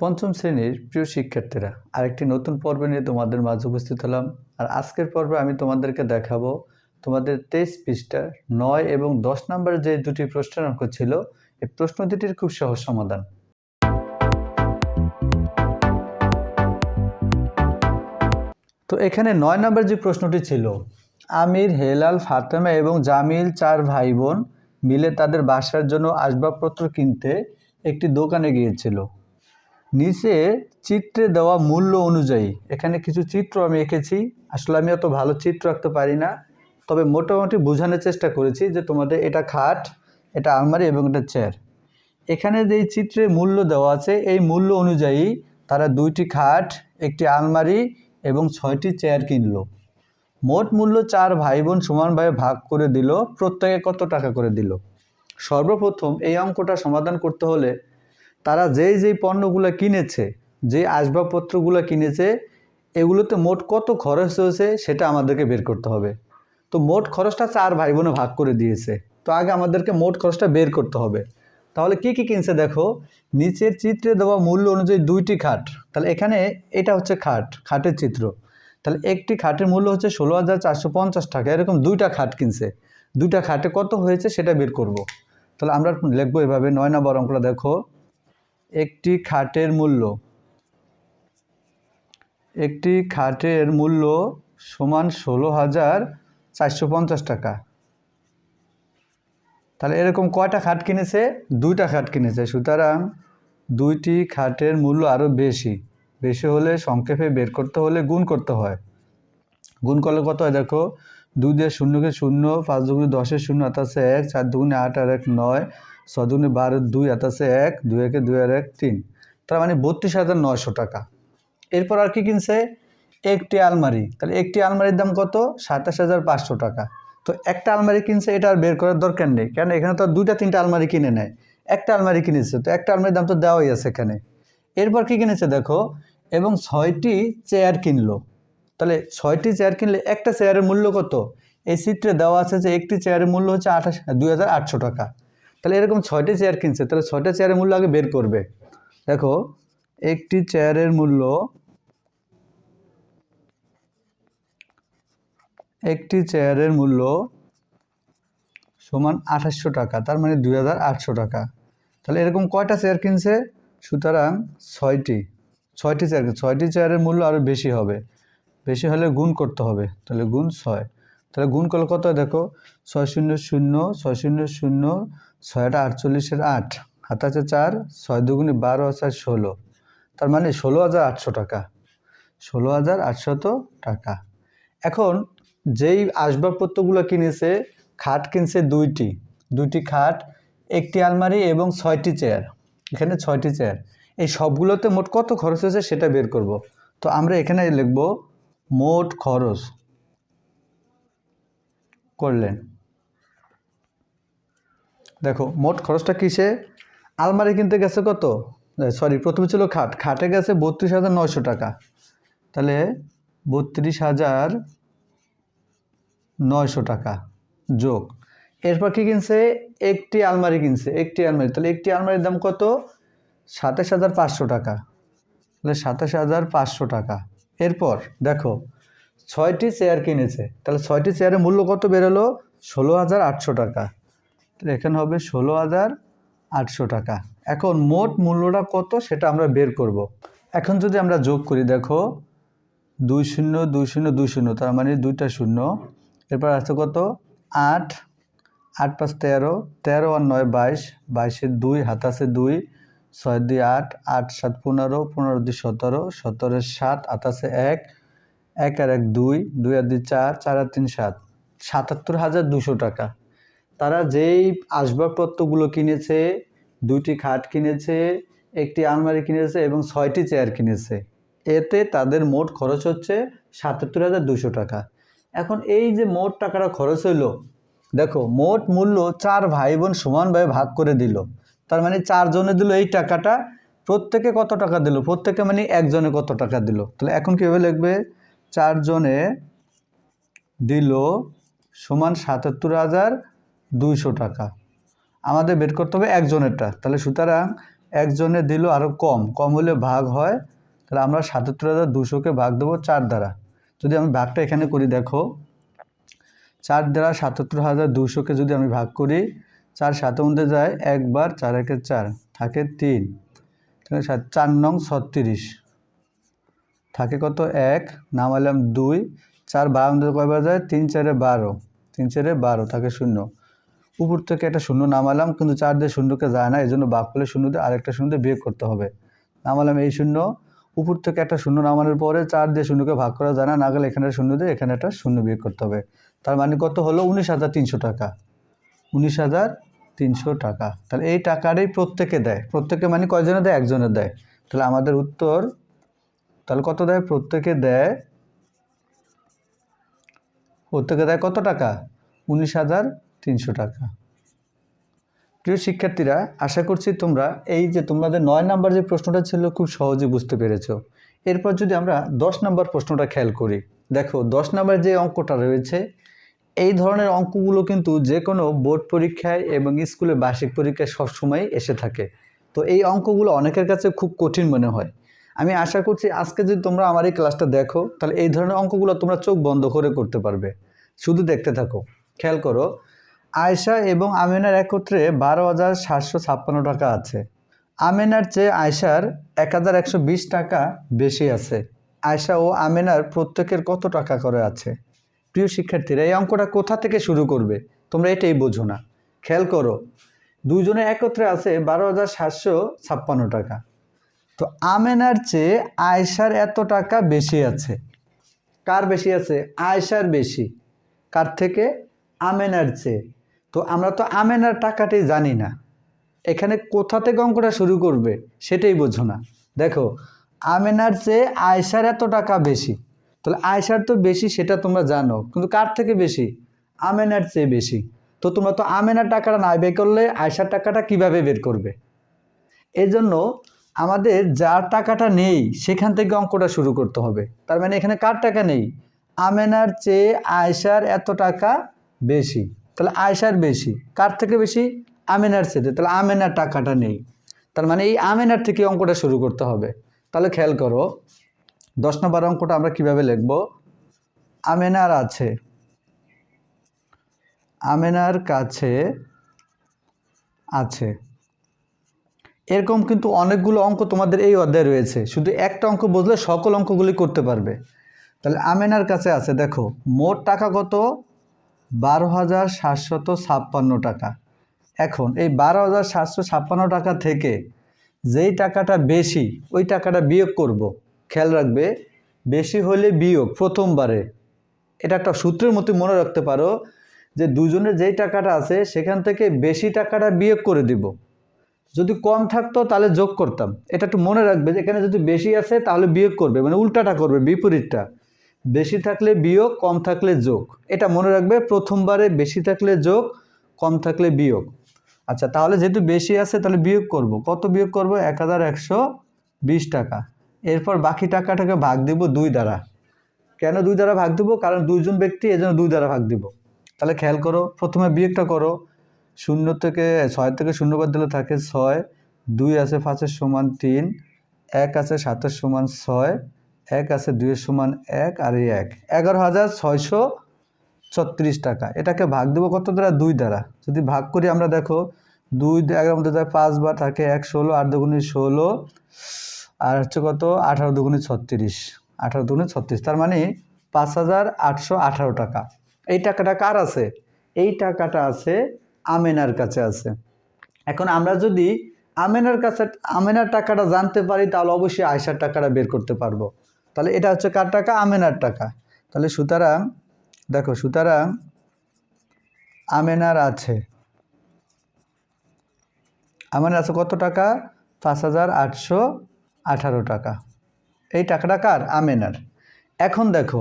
পঞ্চম শ্রেণীর প্রিয় শিক্ষার্থীরা, আরেকটি নতুন পর্ব নিয়ে তোমাদের মাঝে উপস্থিত হলাম। আর আজকের পর্বে আমি তোমাদেরকে দেখাবো তোমাদের 23 পৃষ্ঠার 9 এবং 10 নম্বরের যে দুটি প্রশ্নের অঙ্ক ছিল, এই প্রশ্ন দুটির খুব সহজ সমাধান। তো এখানে 9 নম্বর যে প্রশ্নটি ছিল, আমির, হেলাল, ফাতেমা এবং জামিল 4 ভাই বোন মিলে তাদের বাসার জন্য আসবাবপত্র কিনতে একটি দোকানে গিয়েছিল। নিচে চিত্রে দেওয়া মূল্য অনুযায়ী, এখানে কিছু চিত্র আমি এঁকেছি। আসলে আমি অত ভালো চিত্র আঁকতে পারি না, তবে মোটামুটি বোঝানোর চেষ্টা করেছি যে তোমাদের এটা খাট, এটা আলমারি এবং এটা চেয়ার। এখানে যেই চিত্রে মূল্য দেওয়া আছে, এই মূল্য অনুযায়ী তারা 2টি খাট, একটি আলমারি এবং 6টি চেয়ার কিনলো। মোট মূল্য 4 ভাই বোন সমানভাবে ভাগ করে দিল। প্রত্যেকে কত টাকা করে দিল? সর্বপ্রথম এই অঙ্কটা সমাধান করতে হলে তারা যেই পণ্যগুলো কিনেছে, যে আসবাবপত্রগুলো কিনেছে, এগুলোতে মোট কত খরচ হয়েছে সেটা আমাদেরকে বের করতে হবে। তো মোট খরচটা 4 ভাই বোনে ভাগ করে দিয়েছে। তো আগে আমাদেরকে মোট খরচটা বের করতে হবে। তাহলে কি কি কিনছে দেখো, নিচের চিত্রে দেওয়া মূল্য অনুযায়ী 2টি খাট। তাহলে এখানে এটা হচ্ছে খাটের চিত্র। তাহলে একটি খাটের মূল্য হচ্ছে 16,450 টাকা। এরকম 2টা খাট কিনছে। 2টা খাটে কত হয়েছে সেটা বের করব। তাহলে আমরা লিখবো এভাবে। 9 নম্বর অঙ্কটা দেখো, একটি খাটের মূল্য সমান 16,450 টাকা। তাহলে এরকম কয়টা খাট কিনেছে? 2টা খাট কিনেছে। সুতরাং 2টি খাটের মূল্য আরও বেশি হলে সংক্ষেপে বের করতে হলে গুণ করতে হয়। গুণ করলে কত হয় দেখো, 2 দিয়ে 0 0, 5 দুগুণে 10 0 আছে 1, 4 দুগুণে 8 আর 1 9, 6 দুগুণে 12 2 আছে 1, 2 একে 2 আর 1 3। তার মানে 32,900 টাকা। এরপর আর কি কিনছে? একটি আলমারি। তাহলে একটি আলমারির দাম কত? 27,500 টাকা। তো একটা আলমারি কিনছে, এটা আর বের করার দরকার নেই, কারণ এখানে তো 2টা 3টা আলমারি কিনে নেয়। একটা আলমারি কিনেছে, তো একটা আলমারির দাম তো দেওয়াই আছে এখানে। এরপর কি কিনেছে দেখো, এবং 6টি চেয়ার কিনলো। তাহলে 6টি চেয়ার কিনলে একটা চেয়ারের মূল্য কত? এই চিত্রে দেওয়া আছে যে একটি চেয়ারের মূল্য হচ্ছে 2,800 টাকা। তাহলে এরকম 6টি চেয়ার কিনছে, তাহলে 6টা চেয়ারের মূল্য আগে বের করবে। দেখো, একটি চেয়ারের মূল্য সমান 2800 টাকা, তার মানে 2,800 টাকা। তাহলে এরকম কয়টা চেয়ার কিনছে? সুতরাং 6টি চেয়ার। 6টি চেয়ারের মূল্য আরও বেশি হবে, বেশি হলে গুণ করতে হবে। তাহলে গুণ 6। তাহলে গুণ করলে কত হয় দেখো, 6 0 0, 6 0 0, 6টা 48 8, হাতে আছে 4, 6 দুগুণে 12 আছে 16। তার মানে 16,800 টাকা। 16,800 টাকা। এখন যেই আসবাবপত্রগুলো কিনেছে, খাট কিনছে 2টি খাট, একটি আলমারি এবং 6টি চেয়ার। এখানে 6টি চেয়ার। এই সবগুলোতে মোট কত খরচ হয়েছে সেটা বের করব। তো আমরা এখানে লিখব মোট খরচ করলেন। দেখো, মোট খরচটা কিসে? আলমারি কিনতে গেছে কত? প্রথমে ছিল খাটে গেছে 32,900 টাকা। তাহলে 32,900 টাকা যোগ। এরপর কি কিনছে? একটি আলমারি কিনছে। তাহলে একটি আলমারির দাম কত? 27,500 টাকা। তাহলে 27,500 টাকা। এরপর দেখো, 6টি চেয়ার কিনেছে। তাহলে 6টি চেয়ারের মূল্য কত বেরোলো? 16,800 টাকা। তাহলে এখানে হবে 16,800 টাকা। এখন মোট মূল্যটা কত সেটা আমরা বের করব। এখন যদি আমরা যোগ করি, দেখো 2 0 2 0 2 0, তার মানে 2টা 0। এরপর আছে কত? 8, 8 5 13, 13 আর 9 22, 22-এর 2, হাতে আছে 2, 6 2 8, 8 7 15, 15 2 17, 17-এর 7, হাতে আছে 1, 1 আর 1 2, 2 আর 2 4, 4 আর 3 7, 77,200 টাকা। তারা যেই আসবাবপত্রগুলো কিনেছে, 2টি খাট কিনেছে, একটি আলমারি কিনেছে এবং 6টি চেয়ার কিনেছে, এতে তাদের মোট খরচ হচ্ছে 77,200 টাকা। এখন এই যে মোট টাকাটা খরচ হইলো, দেখো মোট মূল্য 4 ভাই বোন সমানভাবে ভাগ করে দিল। তার মানে 4 জনে দিল এই টাকাটা। প্রত্যেকে কত টাকা দিল? প্রত্যেকে মানে একজনে কত টাকা দিল? তাহলে এখন কীভাবে লিখবে? 4 জনে দিল সমান 77,200 টাকা। আমাদের বের করতে হবে একজনেরটা। তাহলে সুতরাং একজনে দিল আরও কম, কম হলে ভাগ হয়, তাহলে আমরা ৭৭,২০০কে ভাগ দেবো ৪ দ্বারা। যদি আমি ভাগটা এখানে করি, দেখো 4 দ্বারা ৭৭,২০০কে যদি আমি ভাগ করি, 4 7 মধ্যে যায় একবার, 4 একে 4 থাকে 3, 4 নং 36 থাকে কত 1, নামালাম 2, 4 12 মধ্যে কয়বার যায় 3 4 12, 3 4 12 থাকে 0, উপর থেকে একটা শূন্য নামালাম, কিন্তু 4 দিয়ে শূন্যকে যায় না, এই জন্য ভাগ করলে শূন্য দিয়ে আরেকটা শূন্য দিয়ে বিয়োগ করতে হবে। নামালাম এই শূন্য, উপর থেকে একটা শূন্য নামানোর পরে 4 দিয়ে শূন্যকে ভাগ করা যায় না, না গেলে এখানে শূন্য দিয়ে এখানে একটা শূন্য বিয়োগ করতে হবে। তার মানে কত হলো 19,300 টাকা, 19,300 টাকা। তাহলে এই টাকাটাই প্রত্যেকে দেয়, প্রত্যেকে মানে কয়জনে দেয়, একজনে দেয়। তাহলে আমাদের উত্তর তাহলে কত দেয়, প্রত্যেকে দেয় কত টাকা, 19,300 টাকা। প্রিয় শিক্ষার্থীরা, আশা করছি তোমরা এই যে তোমাদের 9 নাম্বার যে প্রশ্নটা ছিল খুব সহজে বুঝতে পেরেছো। এরপর যদি আমরা 10 নাম্বার প্রশ্নটা খেয়াল করি, দেখো 10 নাম্বার যে অঙ্কটা রয়েছে, এই ধরনের অঙ্কগুলো কিন্তু যে কোনো বোর্ড পরীক্ষায় এবং স্কুলে বার্ষিক পরীক্ষায় সবসময় এসে থাকে। তো এই অঙ্কগুলো অনেকের কাছে খুব কঠিন মনে হয়। আমি আশা করছি আজকে যদি তোমরা আমার এই ক্লাসটা দেখো, তাহলে এই ধরনের অঙ্কগুলো তোমরা চোখ বন্ধ করে করতে পারবে। শুধু দেখতে থাকো, খেয়াল করো। আয়েশা এবং আমেনার একত্রে 12,756 টাকা আছে। আমেনার চেয়ে আয়েশার 1,120 টাকা বেশি আছে। আয়েশা ও আমেনার প্রত্যেকের কত টাকা করে আছে? প্রিয় শিক্ষার্থীরা, এই অঙ্কটা কোথা থেকে শুরু করবে তোমরা এটাই বোঝো না। খেয়াল করো, দুইজনের একত্রে আছে 12,756 টাকা। তো আমেনার চেয়ে আয়েশার এত টাকা বেশি আছে। কার বেশি আছে? আয়েশার বেশি। কার থেকে? আমেনার চেয়ে। তো আমরা তো আমেনার টাকাটাই জানি না, এখানে কোথা থেকে অঙ্কটা শুরু করবে সেটাই বোঝো না। দেখো, আমেনার চেয়ে আয়েশার এত টাকা বেশি, তাহলে আয়েশার তো বেশি সেটা তোমরা জানো, কিন্তু কার থেকে বেশি? আমেনার চেয়ে বেশি। তো তোমরা তো আমেনার টাকাটা না বের করলে আয়েশার টাকাটা কিভাবে বের করবে? এজন্য আমাদের যার টাকাটা নেই সেখান থেকে অঙ্কটা শুরু করতে হবে। তার মানে এখানে কার টাকা নেই? আমেনার চেয়ে আয়েশার এত টাকা বেশি, তাহলে আয়েশার বেশি। কার থেকে বেশি? আমেনার চেয়ে। তাহলে আমেনার টাকাটা নেই, তার মানে এই আমেনার থেকে অঙ্কটা শুরু করতে হবে। তাহলে খেয়াল করো, 10 নম্বর অঙ্কটা আমরা কিভাবে লিখব? আমেনার আছে, আমেনার কাছে আছে। এরকম কিন্তু অনেকগুলো অঙ্ক তোমাদের এই অধ্যায়ে রয়েছে, শুধু একটা অঙ্ক বুঝলে সকল অঙ্কগুলি করতে পারবে। তাহলে আমেনার কাছে আছে, দেখো মোট টাকা কত? 12,756 টাকা। এখন এই 12,756 টাকা থেকে যেই টাকাটা বেশি ওই টাকাটা বিয়োগ করব। খেয়াল রাখবে, বেশি হলে বিয়োগ প্রথমবারে। এটা একটা সূত্রের মতো মনে রাখতে পারো যে দুজনের যেই টাকাটা আছে সেখান থেকে বেশি টাকাটা বিয়োগ করে দিব। যদি কম থাকতো তাহলে যোগ করতাম। এটা একটু মনে রাখবে যে এখানে যদি বেশি আছে তাহলে বিয়োগ করবে, মানে উল্টাটা করবে, বিপরীতটা। বেশি থাকলে বিয়োগ, কম থাকলে যোগ। এটা মনে রাখবে, প্রথমবারে বেশি থাকলে যোগ, কম থাকলে বিয়োগ। আচ্ছা, তাহলে যেহেতু বেশি আছে তাহলে বিয়োগ করব। কত বিয়োগ করব? 1,120 টাকা। এরপর বাকি টাকাটাকে ভাগ দিব 2 দ্বারা। কেন 2 দ্বারা ভাগ দিব? কারণ দুইজন ব্যক্তি, এজন্য 2 দ্বারা ভাগ দিব। তাহলে খেয়াল করো, প্রথমে বিয়োগটা করো। 6 থেকে 0 বাদ দিলে থাকে 6, 2 আছে 5-এর সমান 3, 1 আছে 7-এর সমান 6, 1 আছে 2-এর সমান 1, আর এই 1, 11,636 টাকা। এটাকে ভাগ দেবো কত দ্বারা? 2 দ্বারা। যদি ভাগ করি আমরা, দেখো 2 11 মধ্যে যায় 5 বার, থাকে 1 16, 8 দুগুণে 16, আর হচ্ছে কত 18 দুগুণে 36, 18 দুগুণে 36, তার মানে 5,818 টাকা। এই টাকাটা কার আছে? এই টাকাটা আছে আমেনার কাছে আছে। এখন আমরা যদি আমেনার কাছে আমেনার টাকাটা জানতে পারি তাহলে অবশ্যই আয়েশার টাকাটা বের করতে পারবো। তাহলে এটা হচ্ছে কার টাকা? আমেনার টাকা। তাহলে সুতরাং দেখো, সুতরাং আমেনার আছে, আমেনার আছে কত টাকা? 5,818 টাকা। এই টাকাটা কার? আমেনার। এখন দেখো,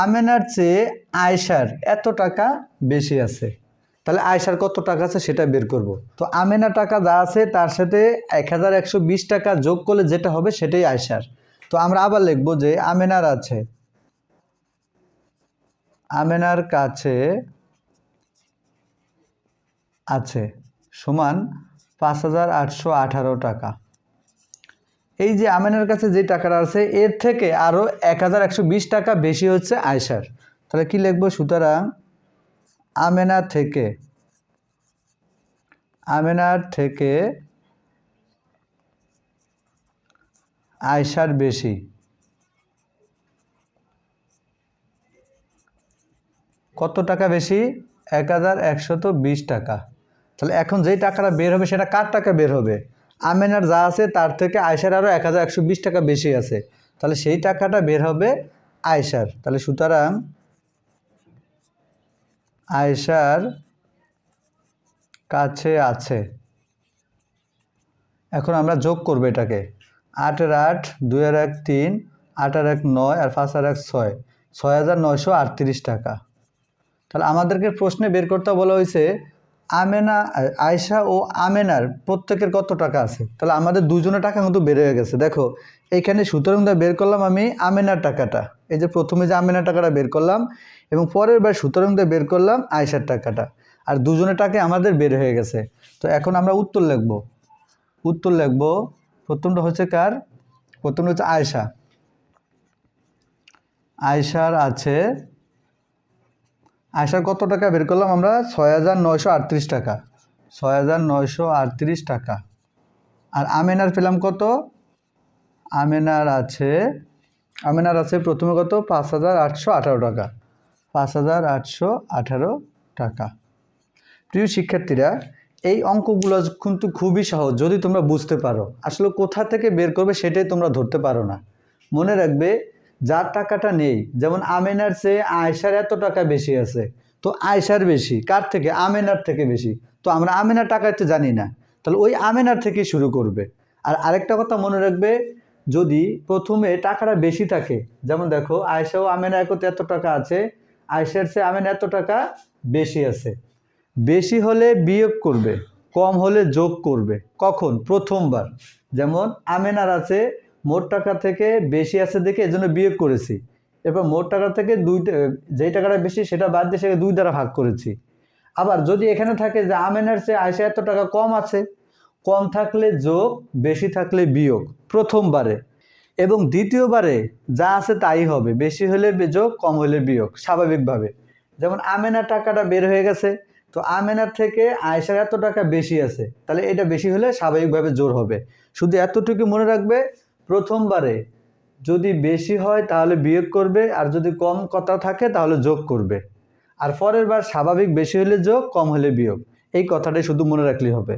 আমেনার চেয়ে আয়েশার এত টাকা বেশি আছে, তাহলে আয়েশার কত টাকা আছে সেটা বের করব। তো আমেনার টাকা যা আছে তার সাথে 1,120 টাকা যোগ করলে যেটা হবে সেটাই আয়েশার। তো আমরা আবার লিখব যে আমেনার আছে, আমেনার কাছে আছে সমান 5,818 টাকা। এই যে আমেনার কাছে যে টাকাটা আছে এর থেকে আরও 1,120 টাকা বেশি হচ্ছে আয়শার। তাহলে কি লিখবো? সুতরাং আমেনার থেকে আয়শার বেশি। কত টাকা বেশি? 1,120 টাকা। তাহলে এখন যেই টাকাটা বের হবে সেটা কার টাকা বের হবে? আমেনার যা আছে তার থেকে আয়শার আরও 1,120 টাকা বেশি আছে, তাহলে সেই টাকাটা বের হবে আয়শার। তাহলে সুতরাং আয়শার কাছে আছে। এখন আমরা যোগ করবো এটাকে। 8 এর 8, 2 এর 1 3, 8 আর 1 9 আর 5 আর 1 6, 6,938 টাকা। তাহলে আমাদেরকে প্রশ্নে বের করতে বলা হয়েছে আয়শা ও আমেনার প্রত্যেকের কত টাকা আছে। তাহলে আমাদের দুজনের টাকা কিন্তু বের হয়ে গেছে। দেখো এইখানে সুতরাং বের করলাম আমি আমেনার টাকাটা, এই যে প্রথমে যে আমেনার টাকাটা বের করলাম এবং পরের বার সুতরাং বের করলাম আয়শার টাকাটা, আর দুজনের টাকা আমাদের বের হয়ে গেছে। তো এখন আমরা উত্তর লিখব। প্রথমটা হচ্ছে কার? প্রথমটা হচ্ছে আয়শা। আয়শার আছে। আয়শার কত টাকা বের করলাম আমরা? 6,938 টাকা। 6,938 টাকা। আর আমেনার পেলাম কত? আমেনার আছে প্রথমে কত? 5,818 টাকা। 5,818 টাকা। প্রিয় শিক্ষার্থীরা, এই অঙ্কগুলো কিন্তু খুবই সহজ যদি তোমরা বুঝতে পারো। আসলে কোথা থেকে বের করবে সেটাই তোমরা ধরতে পারো না। মনে রাখবে যার টাকাটা নেই, যেমন আমেনার চেয়ে আয়শার এত টাকা বেশি আছে, তো আয়শার বেশি কার থেকে? আমেনার থেকে বেশি। তো আমরা আমেনার টাকা তো জানি না, তাহলে ওই আমেনার থেকেই শুরু করবে। আর আরেকটা কথা মনে রাখবে, যদি প্রথমে টাকাটা বেশি থাকে, যেমন দেখো আয়শা ও আমেনা একতে এত টাকা আছে, আয়শার চেয়ে আমেনা এত টাকা বেশি আছে, বেশি হলে বিয়োগ করবে, কম হলে যোগ করবে। কখন? প্রথমবার। যেমন আমেনার আছে মোট টাকা থেকে বেশি আছে দেখে এজন্য বিয়োগ করেছি, এরপর মোট টাকা থেকে যেই টাকাটা বেশি সেটা বাদ দিয়ে সেটাকে 2 দ্বারা ভাগ করেছি। আবার যদি এখানে থাকে যে আমেনার চেয়ে আয়শা এত টাকা কম আছে, কম থাকলে যোগ, বেশি থাকলে বিয়োগ প্রথমবারে, এবং দ্বিতীয়বারে যা আছে তাই হবে, বেশি হলে যোগ, কম হলে বিয়োগ স্বাভাবিকভাবে। যেমন আমেনার টাকাটা বের হয়ে গেছে, তো আমেনার থেকে আয়শার এত টাকা বেশি আছে, তাহলে এটা বেশি হলে স্বাভাবিকভাবে জোর হবে। শুধু এতটুকু মনে রাখবে, প্রথমবারে যদি বেশি হয় তাহলে বিয়োগ করবে, আর যদি কম কথা থাকে তাহলে যোগ করবে, আর পরের বার স্বাভাবিক বেশি হলে যোগ, কম হলে বিয়োগ। এই কথাটাই শুধু মনে রাখলেই হবে।